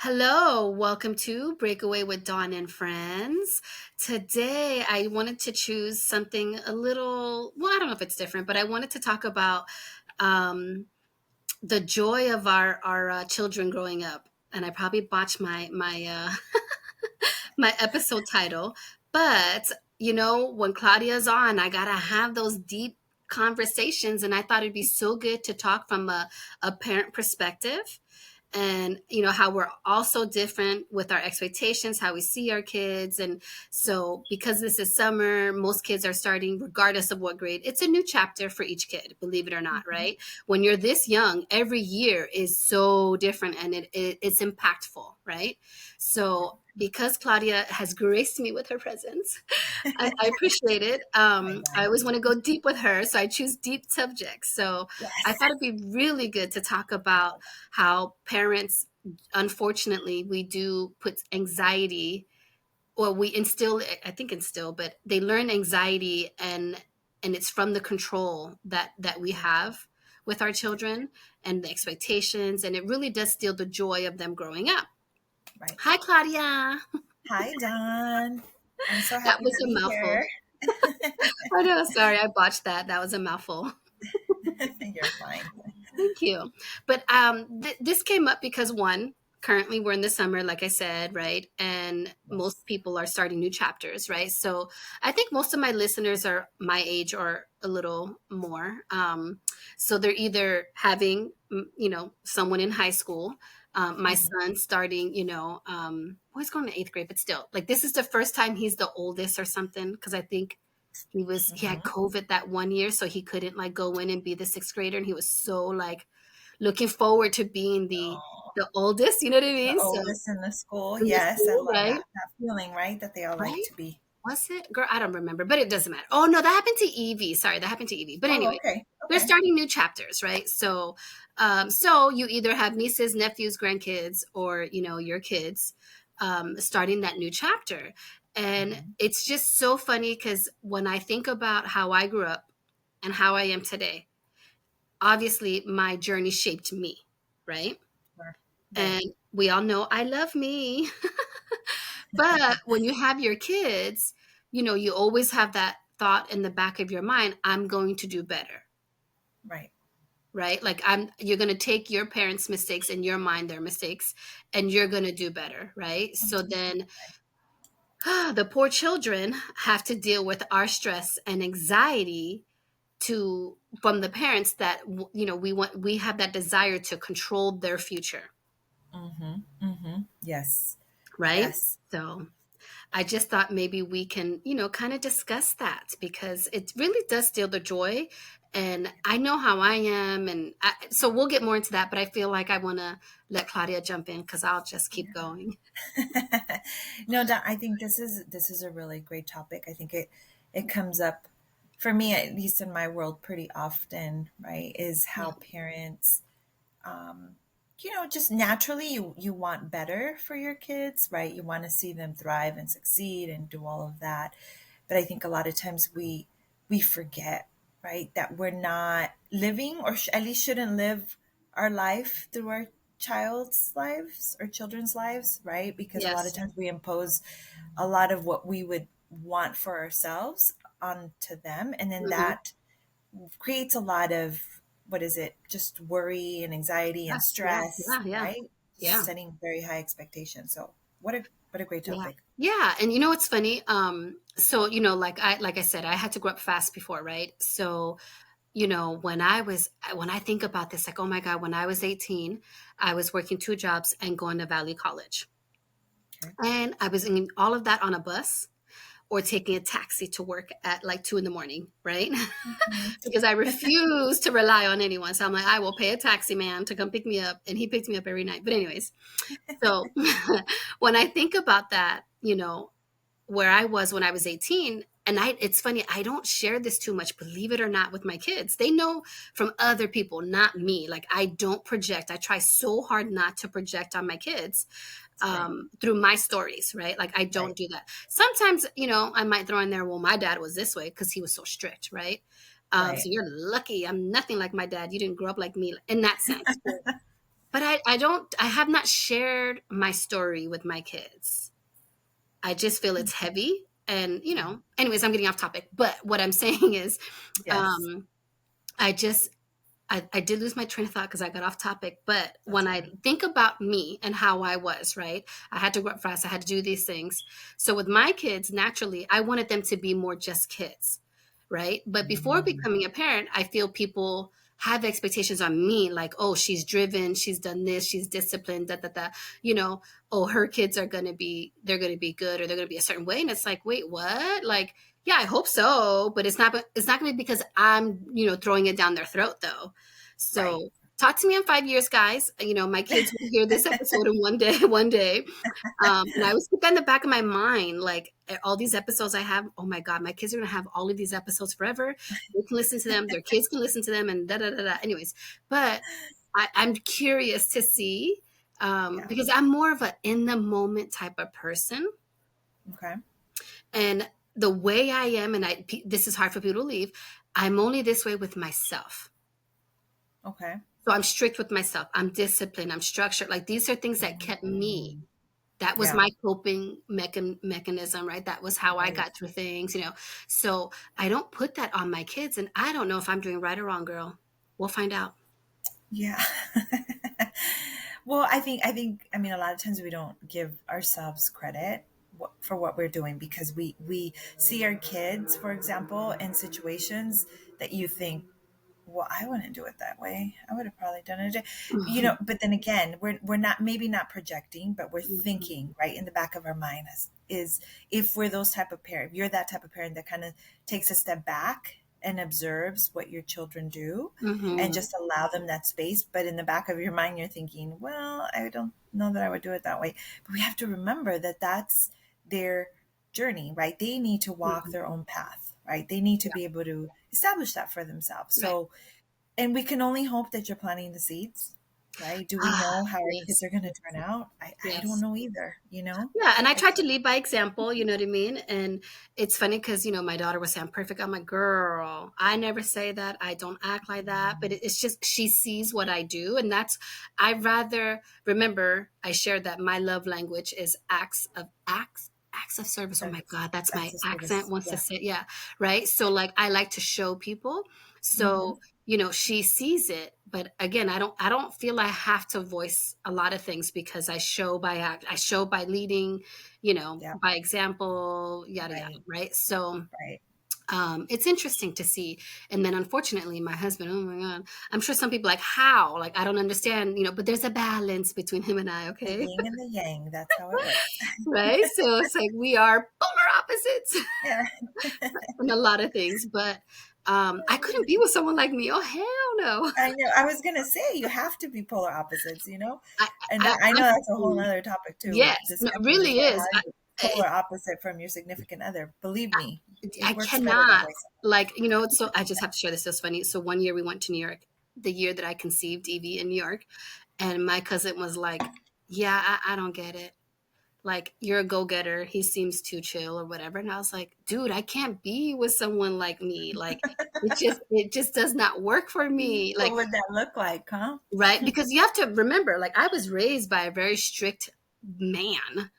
Hello, welcome to Breakaway with Dawn and Friends. Today, I wanted to choose something a little, well, I don't know if it's different, but I wanted to talk about um, the joy of our children growing up. And I probably botched my my episode title, but when Claudia's on, I gotta have those deep conversations, and I thought it'd be so good to talk from a parent perspective and how we're also different with our expectations, how we see our kids. And so because this is summer, most kids are starting regardless of what grade. It's a new chapter for each kid, believe it or not, Mhm. right? When you're this young, every year is so different, and it's impactful, right? So because Claudia has graced me with her presence, I appreciate it. Hi, I Dad. always want to go deep with her, so I choose deep subjects. So I Yes. thought it'd be really good to talk about how parents, unfortunately, we do put anxiety, or we instill, I think instill, but they learn anxiety, and it's from the control that we have with our children and the expectations, and it really does steal the joy of them growing up. Right. Hi, Claudia. Hi, Don. I'm so That happy was to a be mouthful. here. I know. Sorry, I botched that. That was a mouthful. You're fine. Thank you. But this came up because one, currently we're in the summer, like I said, right? And Yes. most people are starting new chapters, right? So I think most of my listeners are my age or a little more. So they're either having, someone in high school. My Hmm. son starting, well, he's going to eighth grade, but still, like this is the first time he's the oldest or something. Because I think he had Hmm. COVID that one year, so he couldn't like go in and be the sixth grader, and he was so like looking forward to being the Oh, the oldest. You know what I the mean? So oldest in the school. in the Yes, I school, love right? that feeling, right? That they all like Right? to be. Was it, girl? I don't remember, but it doesn't matter. Oh no, that happened to Evie. Sorry, that happened to Evie. But Oh, anyway, okay. they're Okay. starting new chapters, right? So you either have nieces, nephews, grandkids, or your kids starting that new chapter. And Hmm. it's just so funny because when I think about how I grew up and how I am today, obviously my journey shaped me, right? Sure. Right. And we all know I love me. But when you have your kids, you always have that thought in the back of your mind, I'm going to do better, Right. right? Like you're going to take your parents' mistakes in your mind, their mistakes, and you're going to do better, right? So Mhm. then the poor children have to deal with our stress and anxiety to from the parents that we have that desire to control their future, Hmm. Hmm. Yes. right? Yes. So I just thought maybe we can, kind of discuss that because it really does steal the joy. And I know how I am. So we'll get more into that, but I feel like I want to let Claudia jump in because I'll just keep going. No, I think this is a really great topic. I think it comes up for me, at least in my world, pretty often, right? Is Yeah. how parents, just naturally you want better for your kids, right? You want to see them thrive and succeed and do all of that. But I think a lot of times we forget, right, that we're not living, or at least shouldn't live our life through our child's lives or children's lives, right? Because a lot of Yes. times we impose a lot of what we would want for ourselves onto them, and then Hmm. that creates a lot of, what is it, just worry and anxiety and Yes. Yeah. stress, Yeah. Yeah. right? Yeah. Setting very high expectations. So what a great Yeah. topic. Yeah. And what's funny? So, like I said, I had to grow up fast before, right? So, when I think about this, like, oh my God, when I was 18, I was working two jobs and going to Valley College. Okay. And I was in all of that on a bus or taking a taxi to work at like 2 in the morning, right? Mhm. Because I refuse to rely on anyone. So I'm like, I will pay a taxi man to come pick me up. And he picked me up every night. But, anyways, so when I think about that, where I was when I was 18. And it's funny, I don't share this too much, believe it or not, with my kids. They know from other people, not me. Like, I don't project. I try so hard not to project on my kids That's great. through my stories, right? Like, I don't Right. do that. Sometimes, I might throw in there, well, my dad was this way because he was so strict, right? So Right. you're lucky. I'm nothing like my dad. You didn't grow up like me in that sense. but I have not shared my story with my kids. I just feel it's heavy. And, anyways, I'm getting off topic. But what I'm saying is, Yes, um, I just, I did lose my train of thought because I got off topic. But that's when I okay. think about me and how I was, right, I had to grow up fast. I had to do these things. So with my kids, naturally, I wanted them to be more just kids, right? But before Mm, becoming a parent, I feel people have expectations on me like, oh, she's driven, she's done this, she's disciplined, da da da, you know, oh, her kids are gonna be, they're gonna be good, or they're gonna be a certain way. And it's like, wait, what? Like, yeah, I hope so, but it's not gonna be because I'm, throwing it down their throat though. right. So talk to me in 5 years, guys. My kids will hear this episode in one day, one day. And I always keep that in the back of my mind, like all these episodes I have. Oh my God, my kids are gonna have all of these episodes forever. They can listen to them. Their kids can listen to them, and da da da da. Anyways, but I'm curious to see Yeah. because I'm more of a in the moment type of person, Okay. and the way I am, and this is hard for people to leave. I'm only this way with myself. Okay. So I'm strict with myself. I'm disciplined. I'm structured. Like these are things that kept me. Mm, That was yeah. my coping mechanism, right? That was how I Right. got through things. So I don't put that on my kids, and I don't know if I'm doing right or wrong, girl. We'll find out. Yeah. Well, I mean, a lot of times we don't give ourselves credit for what we're doing because we see our kids, for example, in situations that you think, well, I wouldn't do it that way. I would have probably done it, Mhm, but then again, we're not, maybe not projecting, but we're mhm, thinking right in the back of our mind is if we're those type of parent, if you're that type of parent that kind of takes a step back and observes what your children do and mhm, just allow them that space. But in the back of your mind, you're thinking, well, I don't know that I would do it that way. But we have to remember that that's their journey, right? They need to walk their mhm. own path, right? They need to Yeah, be able to establish that for themselves. right. So, and we can only hope that you're planting the seeds, right? Do we Ah, know how our kids yes, are going to turn out? I don't yes. know either, you know? Yeah, and I tried It's, to lead by example, you know what I mean? And it's funny because, my daughter was saying, I'm perfect. I'm like, girl, I never say that. I don't act like that. But it's just, she sees what I do. And I rather, remember, I shared that my love language is acts of service. Oh my service. God, that's my That's a accent service. wants to Yeah. say, yeah, right? So, like, I like to show people. Mm-hmm. So, she sees it, but again, I don't feel I have to voice a lot of things because I show by act, I show by leading, Yeah. by example, yada yada, Right. right? So Right. it's interesting to see. And then unfortunately, my husband, oh my God, I'm sure some people like, how? Like, I don't understand, but there's a balance between him and I, The okay? yin and the yang. That's how it works. Right? So it's like we are polar opposites Yeah. in a lot of things, but I couldn't be with someone like me. Oh hell no. I know. I was gonna say you have to be polar opposites, you know, I and I, I know I that's a whole mm, other topic too. yes, no, it Discussion is really how is. you polar opposite from your significant other. Believe me, it I works better that cannot, way. like, so I just have to share this. It's funny. So one year we went to New York, the year that I conceived Evie in New York, and my cousin was like, "Yeah, I don't get it. Like, you're a go getter. He seems too chill or whatever." And I was like, "Dude, I can't be with someone like me. Like, it just does not work for me. What Like, would that look like, huh? right? Because you have to remember, like, I was raised by a very strict man,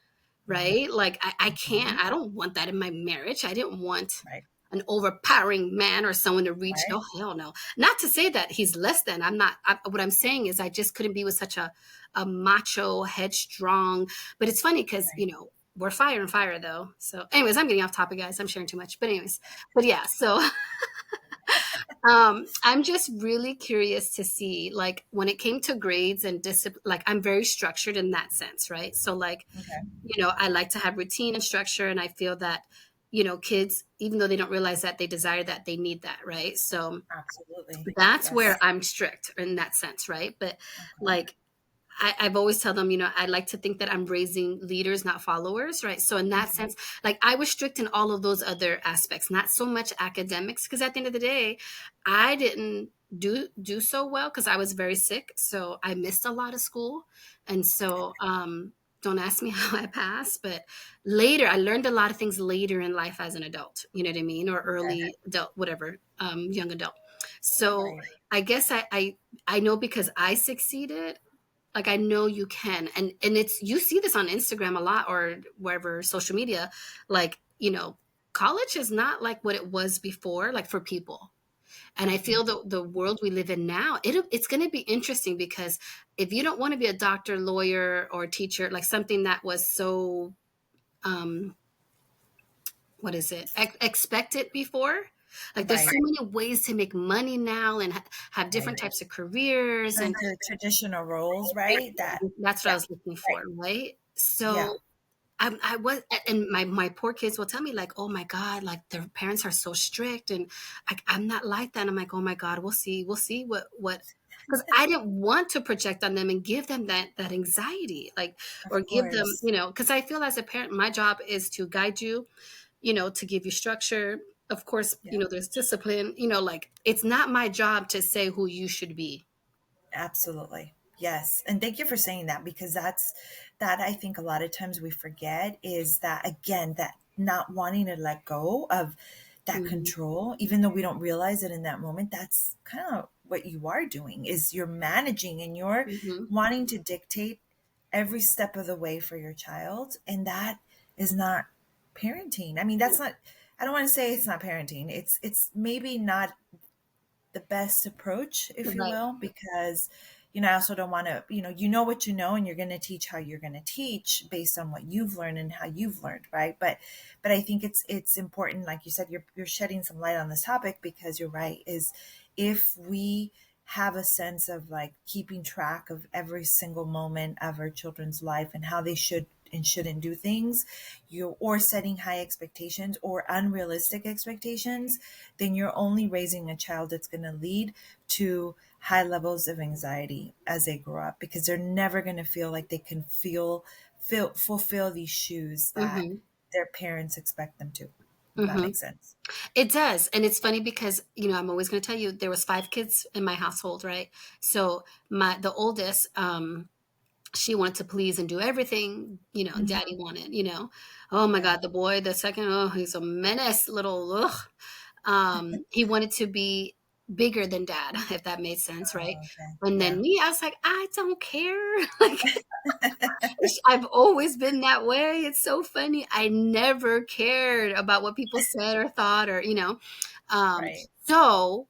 right? Like I Mm-hmm. can't, I don't want that in my marriage. I didn't want Right. an overpowering man or someone to reach. Right. Oh, hell no. Not to say that he's less than. I'm not, what I'm saying is I just couldn't be with such a macho, headstrong. But it's funny because, Right. we're fire and fire though. So, anyways, I'm getting off topic, guys. I'm sharing too much. But, anyways, but yeah, so I'm just really curious to see, like, when it came to grades and discipline, like, I'm very structured in that sense, right? So, like, Okay. I like to have routine and structure, and I feel that, kids, even though they don't realize that, they desire that, they need that, right? So Absolutely. that's where Yes. I'm strict in that sense, right? But Okay. like, I've always tell them, I like to think that I'm raising leaders, not followers, right? So in that Mhm. sense, like, I was strict in all of those other aspects, not so much academics, because at the end of the day, I didn't do so well because I was very sick, so I missed a lot of school, and so don't ask me how I passed, but later I learned a lot of things later in life as an adult. You know what I mean, or Okay. early adult, whatever, young adult. So Right. I guess I know because I succeeded, Like, I know you can. And it's, you see this on Instagram a lot, or wherever, social media, like, college is not like what it was before, like, for people. And I feel the world we live in now, it's going to be interesting, because if you don't want to be a doctor, lawyer, or teacher, like something that was so, um, what is it, expected before, like, there's so Right, many ways to make money now, and have different right. types of careers, and The traditional roles, right? That, that's what I yeah, was looking right. for, right? Yeah, So I was, and my poor kids will tell me, like, oh my God, like, their parents are so strict, and I'm not like that. And I'm like, oh my God, we'll see because I didn't want to project on them and give them that anxiety, like, of or give them, course. because I feel as a parent, my job is to guide you, to give you structure. Of course, Yeah. there's discipline, like, it's not my job to say who you should be. Absolutely. Yes. And thank you for saying that, because that I think a lot of times we forget is that, again, that not wanting to let go of that Hmm. control, even though we don't realize it in that moment, that's kind of what you are doing, is you're managing and you're Hmm. wanting to dictate every step of the way for your child. And that is not parenting. I mean, that's not, I don't want to say it's not parenting. It's maybe not the best approach, if you Right. will, because I also don't want to, you know what you know, and you're going to teach how you're going to teach based on what you've learned and how you've learned, right? But I think it's important, like you said, you're shedding some light on this topic, because you're right, is if we have a sense of like keeping track of every single moment of our children's life and how they should and shouldn't do things, or setting high expectations or unrealistic expectations, then you're only raising a child that's going to lead to high levels of anxiety as they grow up, because they're never going to feel like they can fulfill these shoes that Hmm. their parents expect them to. If that Hmm. makes sense. It does. And it's funny because, I'm always going to tell you, there was 5 kids in my household, right? So the oldest, she wanted to please and do everything, daddy Mhm. wanted, oh my Right. God, the boy, the second, oh, he's a menace, little, ugh. He wanted to be bigger than dad, if that made sense, right? Oh, okay. And then Yeah. me, I was like, I don't care. Like, I've always been that way. It's so funny. I never cared about what people said or thought, or, Right. so,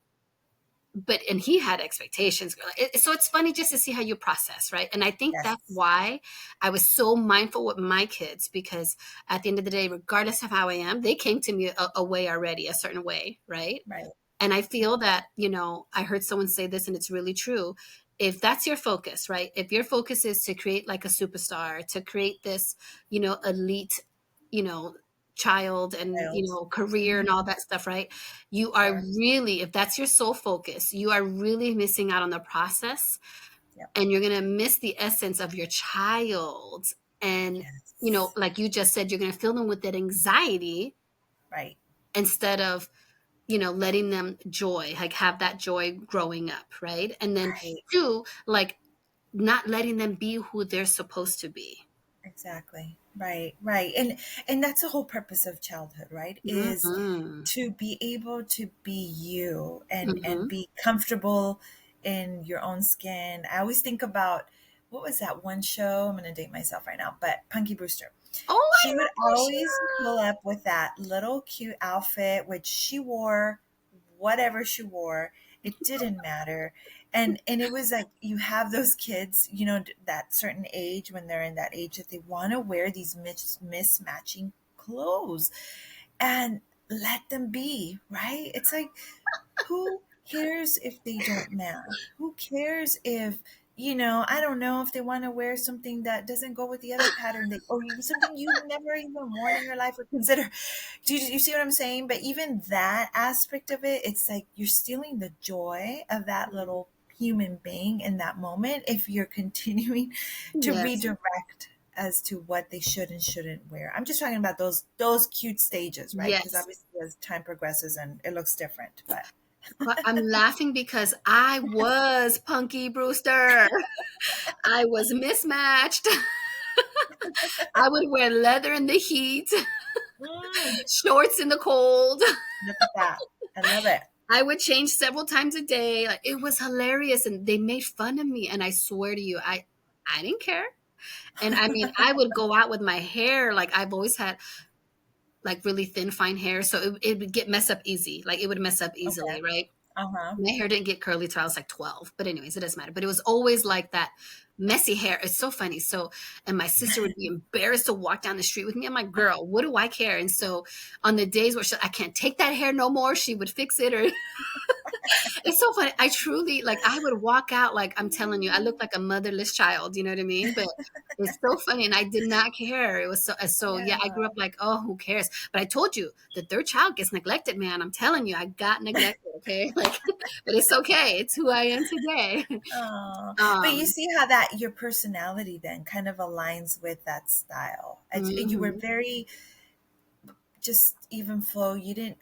but, and he had expectations. So it's funny just to see how you process, right? And I think that's Yes. why I was so mindful with my kids, because at the end of the day, regardless of how I am, they came to me a way already, a certain way, right? Right. And I feel that, I heard someone say this, and it's really true. If that's your focus, right? If your focus is to create like a superstar, to create this, elite, you know, child, and, Child. career and all Mhm. that stuff, right? You are Sure. really, if that's your sole focus, you are really missing out on the process, Yep. and you're going to miss the essence of your child. And, Yes. like you just said, you're going to fill them with that anxiety Right. instead of, letting them joy, like, have that joy growing up, right? And then Right. two, like, not letting them be who they're supposed to be. Exactly. Right. Right. And that's the whole purpose of childhood, right? Is Hmm. to be able to be you and Hmm. be comfortable in your own skin. I always think about, what was that one show? I'm going to date myself right now, but Punky Brewster. Oh, I She would love that always pull show. up with that little cute outfit, which she wore whatever she wore. It didn't matter. And it was like, you have those kids, that certain age, when they're in that age that they want to wear these mismatching clothes, and let them be, right? It's like, who cares if they don't match? Who cares if, I don't know, if they want to wear something that doesn't go with the other pattern, or something you've never even worn in your life or consider. Do you see what I'm saying? But even that aspect of it, it's like you're stealing the joy of that little human being in that moment if you're continuing to Yes. redirect as to what they should and shouldn't wear. I'm just talking about those cute stages, right? Because Yes. obviously as time progresses and it looks different, but But I'm laughing because I was Punky Brewster. I was mismatched. I would wear leather in the heat, mm, shorts in the cold. look at that. I love it. I would change several times a day. Like, it was hilarious, and they made fun of me. And I swear to you, I didn't care. And I mean, I would go out with my hair, like I've always had like really thin, fine hair. So it would get messed up easy. Like it would mess up Okay. easily, right? Uh-huh. My hair didn't get curly till I was like 12. But anyways, it doesn't matter. But it was always like that messy hair. It's so funny. So, and my sister would be embarrassed to walk down the street with me. I'm like, girl, what do I care? And so on the days where I can't take that hair no more, she would fix it. Or it's so funny. I truly like I would walk out like I'm telling you, I look like a motherless child, you know what I mean? But it's so funny and I did not care. It was so yeah, Yeah. I grew up like, oh, who cares? But I told you, the third child gets neglected, man. I'm telling you, I got neglected, okay? Like but it's okay. It's who I am today. Oh, but you Um see how that your personality then kind of aligns with that style. You were mhm. very just even flow. You didn't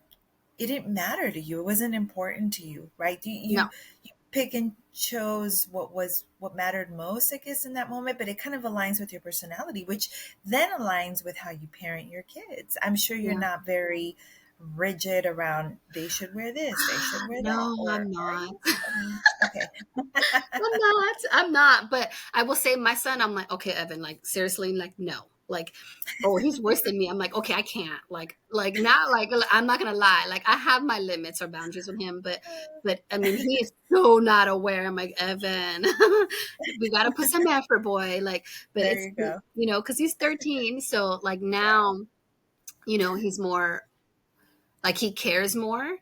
it didn't matter to you. It wasn't important to you, right? No, You pick and chose what mattered most, I guess, in that moment. But it kind of aligns with your personality, which then aligns with how you parent your kids. I'm sure you're yeah. not very rigid around they should wear this, they should wear that, No, or I'm are not. you? I mean, okay, I'm not. I'm not. But I will say, my son, I'm like, okay, Evan, like seriously, like no, like, oh, he's worse than me. I'm like, okay, I can't, like not like I'm not gonna lie, like I have my limits or boundaries with him, but I mean, he is so not aware. I'm like, Evan, we gotta put some effort, boy. Like, but there it's you go. because he's 13, so like Yeah. now, he's more like he cares more,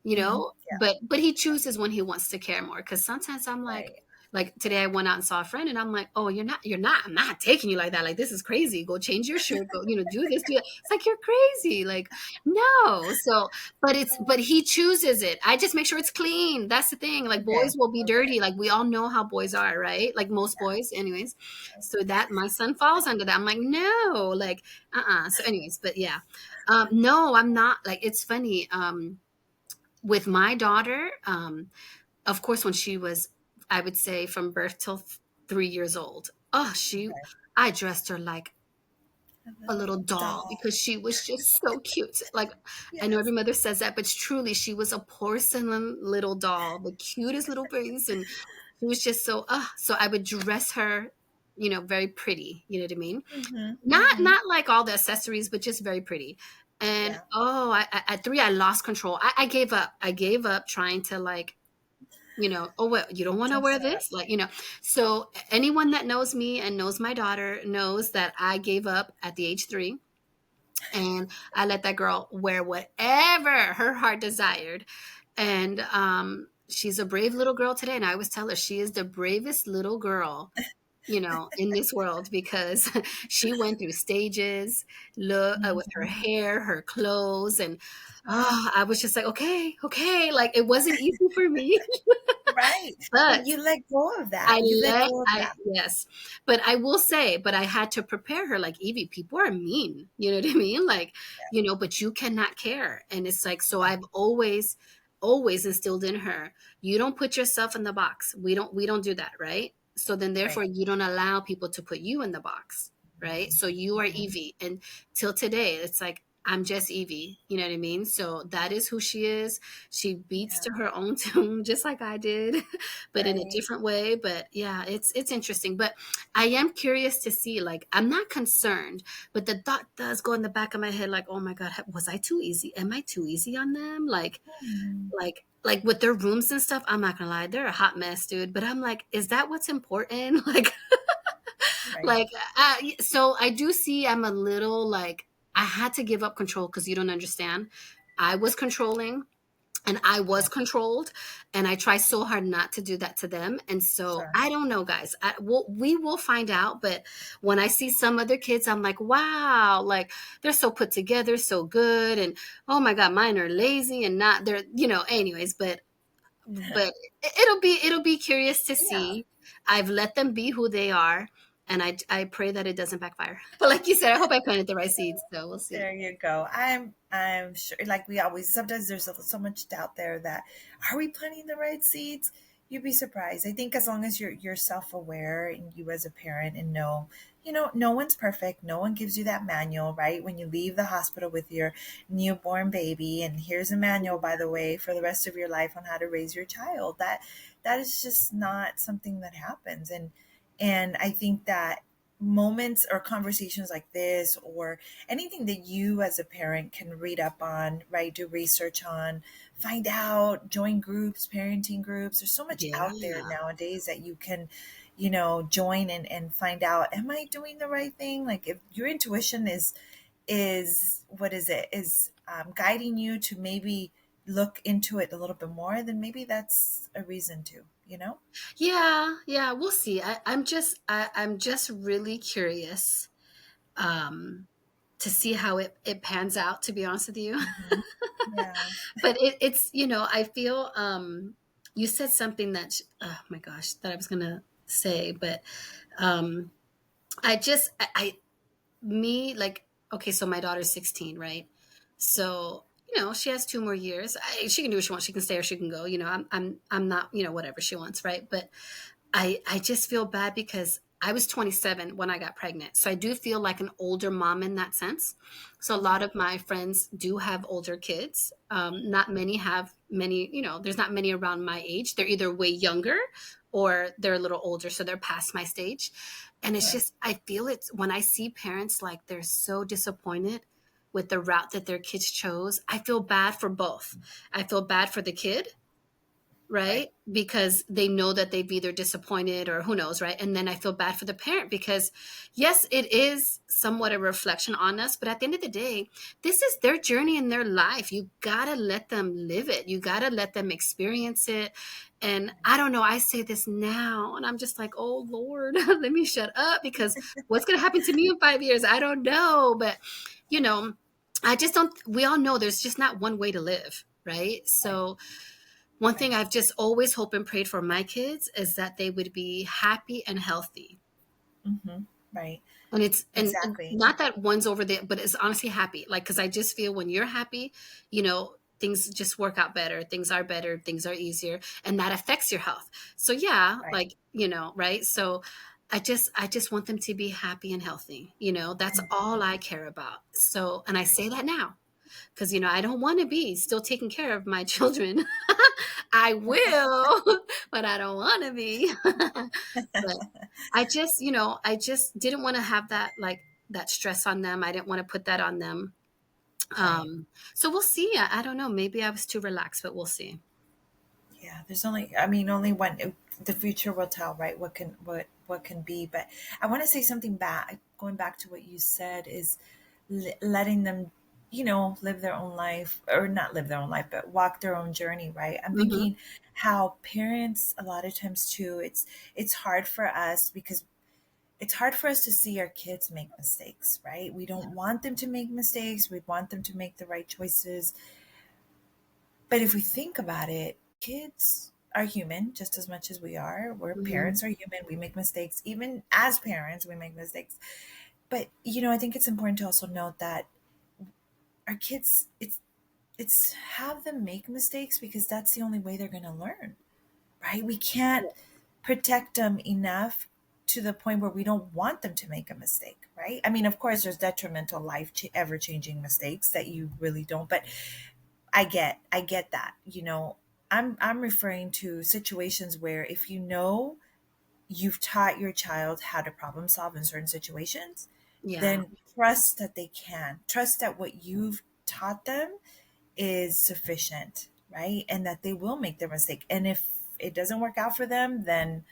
Yeah. but he chooses when he wants to care more. Because sometimes I'm Right. like today I went out and saw a friend, and I'm like, oh, you're not, I'm not taking you like that. Like this is crazy. Go change your shirt. Go, do this, do that. It's like you're crazy. Like no. So, but he chooses it. I just make sure it's clean. That's the thing. Like Okay. boys will be Okay. dirty. Like we all know how boys are, right? Like most Yeah. boys, anyways. So that my son falls under that. I'm like, no, like So, anyways, but yeah. No, I'm not. Like it's funny. With my daughter, of course, when she was, I would say from birth till 3 years old. Oh, Okay. I dressed her like A a little little doll doll. because she was just so cute. Like I know Yes. every mother says that, but truly, she was a porcelain little doll, the cutest little face, and she was just so I would dress her, very pretty. You know what I mean? Mm-hmm. Mm-hmm. Not like all the accessories, but just very pretty. And Yeah. oh, at 3, I lost control. I gave up. I gave up trying to like, oh well, you don't want to Dress wear her up. this, like. So anyone that knows me and knows my daughter knows that I gave up at the age 3, and I let that girl wear whatever her heart desired. And she's a brave little girl today, and I always tell her she is the bravest little girl in this world because she went through stages, look with her Mm-hmm. hair, her clothes, and I was just like, okay, okay, like it wasn't easy for me, Right. but But you let go of that. You let go of that. yes, but I will say, but I had to prepare her. Like Evie, people are mean. You know what I mean? Like, but you cannot care, and it's like so. Yeah. I've always instilled in her, you don't put yourself in the box. We don't do that, right? So then therefore Right. you don't allow people to put you in the box, right? So you are Mm-hmm. Evie, and till today it's like I'm just Evie, you know what I mean? So that is who she is. She beats Yeah. to her own tune just like I did, but in a Right. different way. But yeah, it's interesting. But I am curious to see, like, I'm not concerned, but the thought does go in the back of my head, like, oh my God, was I too easy? Am I too easy on them? Mm. Like with their rooms and stuff, I'm not gonna lie, they're a hot mess, dude. But I'm like, is that what's important? Right. Like, so I do see I'm a little like, I had to give up control because you don't understand. I was controlling and I Yeah. was controlled, and I try so hard not to do that to them. And so Sure. I don't know, guys. We will find out. But when I see some other kids, I'm like, wow, like they're so put together, so good, and oh my God, mine are lazy and not. They're anyways. But it'll be curious to Yeah. see. I've let them be who they are, and I pray that it doesn't backfire. But like you said, I hope I planted the right seeds. So we'll see. There you go. I'm sure, like we always, sometimes there's so much doubt there that are we planting the right seeds? You'd be surprised. I think as long as you're self-aware and you as a parent and know, no one's perfect. No one gives you that manual, right? When you leave the hospital with your newborn baby and here's a manual, by the way, for the rest of your life on how to raise your child. That is just not something that happens. And I think that moments or conversations like this, or anything that you as a parent can read up on, right? Do research on, find out, join groups, parenting groups. There's so much Yeah. out there nowadays that you can, join and find out, am I doing the right thing? Like if your intuition is what is it? Is guiding you to maybe look into it a little bit more, then maybe that's a reason to, Yeah, yeah, we'll see. I'm just really curious um to see how it pans out, to be honest with you. Hmm. Yeah. But it's, I feel you said something that oh my gosh, that I was gonna say, but um I just I me like okay, so my daughter's 16, right? So she has 2 more years. She can do what she wants. She can stay or she can go. I'm not, whatever she wants, right? But I just feel bad because I was 27 when I got pregnant. So I do feel like an older mom in that sense. So a lot of my friends do have older kids. Not many have many, there's not many around my age. They're either way younger or they're a little older. So they're past my stage. And it's Right. just, I feel it when I see parents like they're so disappointed with the route that their kids chose. I feel bad for both. I feel bad for the kid, Right. right? Because they know that they've either disappointed or who knows, right? And then I feel bad for the parent because, yes, it is somewhat a reflection on us, but at the end of the day, this is their journey in their life. You gotta let them live it, you gotta let them experience it. And I don't know, I say this now, and I'm just like, oh Lord, let me shut up because what's gonna happen to me in 5 years? I don't know. But, you know, I just don't, we all know there's just not one way to live, right? Right. So, one thing Right. I've just always hoped and prayed for my kids is that they would be happy and healthy. Hmm. Right. And and Exactly. not that one's over there, but it's honestly happy. Like, cause I just feel when you're happy, things just work out better. Things are better. Things are easier. And that affects your health. So yeah, Right. like, right. So I just want them to be happy and healthy. That's And all I care about. So, and I right. say that now because I don't want to be still taking care of my children. I will, but I don't want to be. But I just didn't want to have that like that stress on them. I didn't want to put that on them. Right. So we'll see. I don't know. Maybe I was too relaxed, but we'll see. Yeah. There's only, I mean, only one. The future will tell, right? What can be. But I want to say something back. Going back to what you said is letting them, live their own life, or not live their own life, but walk their own journey, right? I'm Hmm. thinking how parents a lot of times too. It's hard for us because it's hard for us to see our kids make mistakes, right? We Yeah. don't want them to make mistakes. We want them to make the right choices. But if we think about it, kids are human just as much as we are. We're Hmm. parents are human. We make mistakes. Even as parents, we make mistakes. But I think it's important to also note that our kids, it's have them make mistakes because that's the only way they're going to learn, right? We can't Yeah. protect them enough to the point where we don't want them to make a mistake, right? I mean, of course, there's detrimental ever changing mistakes that you really don't, but I get that. I'm referring to situations where if you've taught your child how to problem solve in certain situations, Yeah. then trust that they can. Trust that what you've taught them is sufficient, right? And that they will make their mistake. And if it doesn't work out for them, then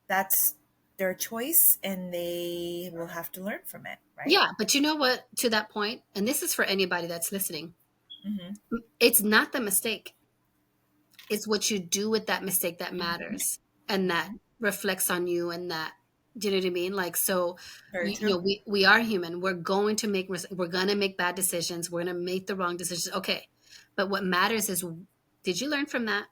that's their choice and they will have to learn from it, right? Yeah. But you know what? To that point, and this is for anybody that's listening, Mm-hmm. it's not the mistake. It's what you do with that mistake that Mm-hmm. matters and that Mm-hmm. reflects on you and that do you know what I mean? Like so Very true. we are human. We're going to make bad decisions. We're going to make the wrong decisions. Okay. But what matters is did you learn from that?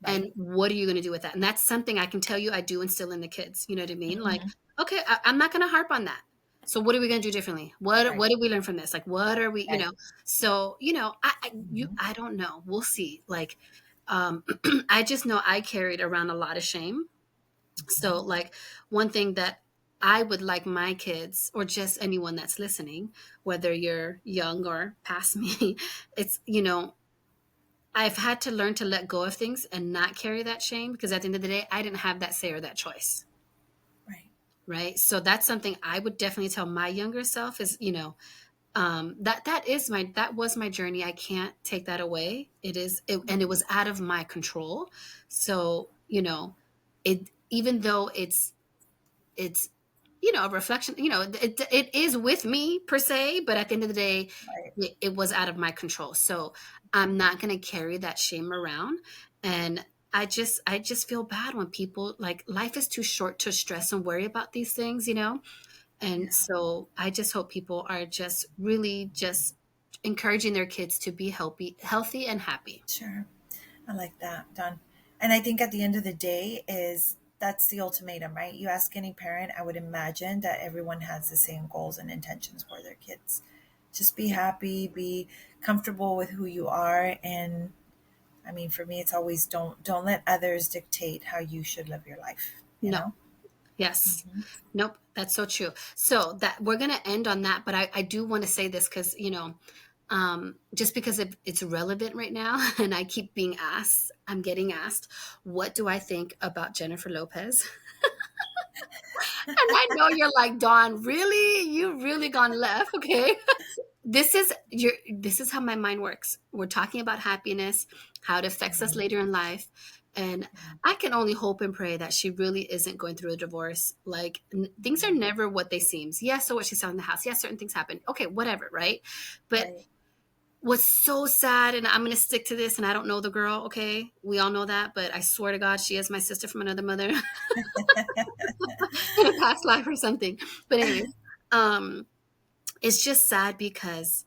And Right. what are you going to do with that? And that's something I can tell you I do instill in the kids. You know what I mean? Like, Mm-hmm. okay, I'm not going to harp on that. So what are we going to do differently? What Right. did we learn from this? Like what are we, Right. So, Mm-hmm. I don't know. We'll see. Like I just know I carried around a lot of shame. So, like, one thing that I would like my kids, or just anyone that's listening, whether you're young or past me, it's, I've had to learn to let go of things and not carry that shame because at the end of the day, I didn't have that say or that choice. Right. right? So that's something I would definitely tell my younger self is, that was my journey. I can't take that away. And it was out of my control. So, it even though it's a reflection, it is with me per se, but at the end of the day, Right. it was out of my control. So I'm not going to carry that shame around. And I just feel bad when people, like, life is too short to stress and worry about these things. And Yeah. so I just hope people are just really just encouraging their kids to be healthy and happy. Sure. I like that, Don. And I think at the end of the day is that's the ultimatum, right? You ask any parent, I would imagine that everyone has the same goals and intentions for their kids. Just be Yeah. happy, be comfortable with who you are, and I mean, for me, it's always don't let others dictate how you should live your life. You No. know. Yes. Hmm. Nope. That's so true. So that we're gonna end on that, but I do want to say this because just because it's relevant right now, and I keep I'm getting asked, what do I think about Jennifer Lopez? And I know you're like, Dawn, really? You really gone left? Okay. This is how my mind works. We're talking about happiness, how it affects us later in life. And I can only hope and pray that she really isn't going through a divorce. Like, things are never what they seems. Yes, so what, she's selling the house. Yes, certain things happen. Okay, whatever, right? But Right. what's so sad, and I'm gonna stick to this, and I don't know the girl, okay? We all know that, but I swear to God, she is my sister from another mother in a past life or something. But anyways, um, it's just sad because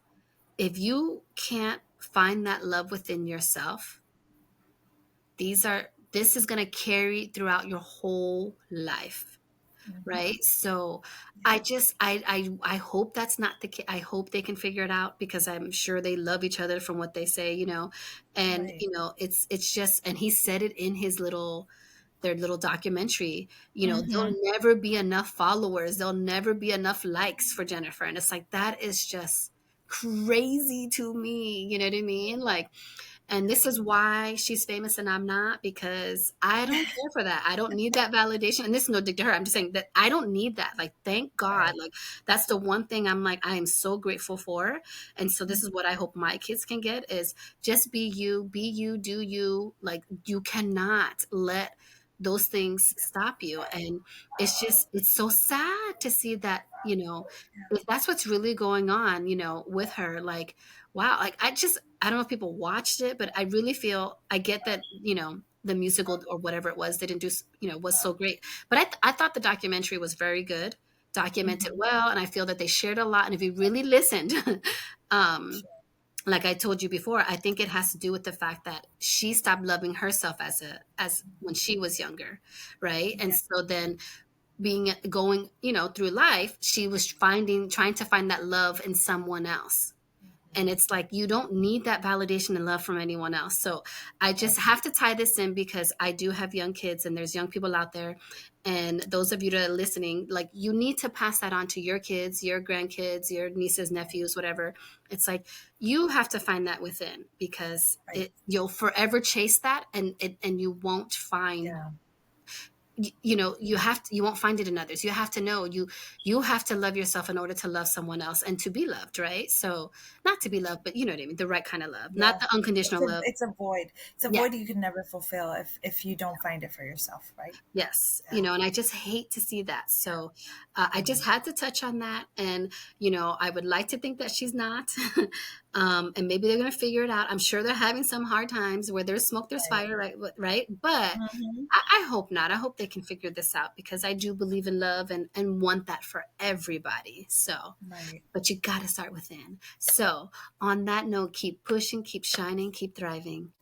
if you can't find that love within yourself, this is going to carry throughout your whole life, Hmm. right? So Yeah. I hope that's not the case. I hope they can figure it out, because I'm sure they love each other from what they say. And Right. it's just, and he said it in their little documentary. Hmm. There'll never be enough followers, there'll never be enough likes for Jennifer. And it's like, that is just crazy to me, you know what I mean? Like, and this is why she's famous and I'm not, because I don't care for that. I don't need that validation. And this is no dig to her. I'm just saying that I don't need that. Like, thank God. Right. Like, that's the one thing I'm like, I am so grateful for. And so this is what I hope my kids can get is just be you, do you. Like, you cannot let those things stop you. And it's so sad to see that, if that's what's really going on, with her. Like, wow. Like, I don't know if people watched it, but I really feel, I get that, the musical or whatever it was, they didn't do, was so great. But I thought the documentary was very good, documented Hmm. well. And I feel that they shared a lot. And if you really listened, um, Sure. like I told you before, I think it has to do with the fact that she stopped loving herself as when she was younger. Right. And Yeah. so then going, through life, she was trying to find that love in someone else. And it's like, you don't need that validation and love from anyone else. So I Right. just have to tie this in, because I do have young kids and there's young people out there. And those of you that are listening, like, you need to pass that on to your kids, your grandkids, your nieces, nephews, whatever. It's like, you have to find that within, because Right. you'll forever chase that, and you won't find, Yeah. you won't find it in others. You have to know, you have to love yourself in order to love someone else and to be loved, right? So, not to be loved, but you know what I mean, the right kind of love, not Yeah. the unconditional love. It's a void. It's a Yeah. void you can never fulfill if you don't find it for yourself, right? Yes, Yeah. and I just hate to see that. So I just Mhm. had to touch on that, and I would like to think that she's not, and maybe they're going to figure it out. I'm sure they're having some hard times. Where there's smoke, there's Right. fire, right? Right, but Hmm. I hope not. I hope they can figure this out, because I do believe in love and want that for everybody. So, Right. but you got to start within. So, on that note, keep pushing, keep shining, keep thriving.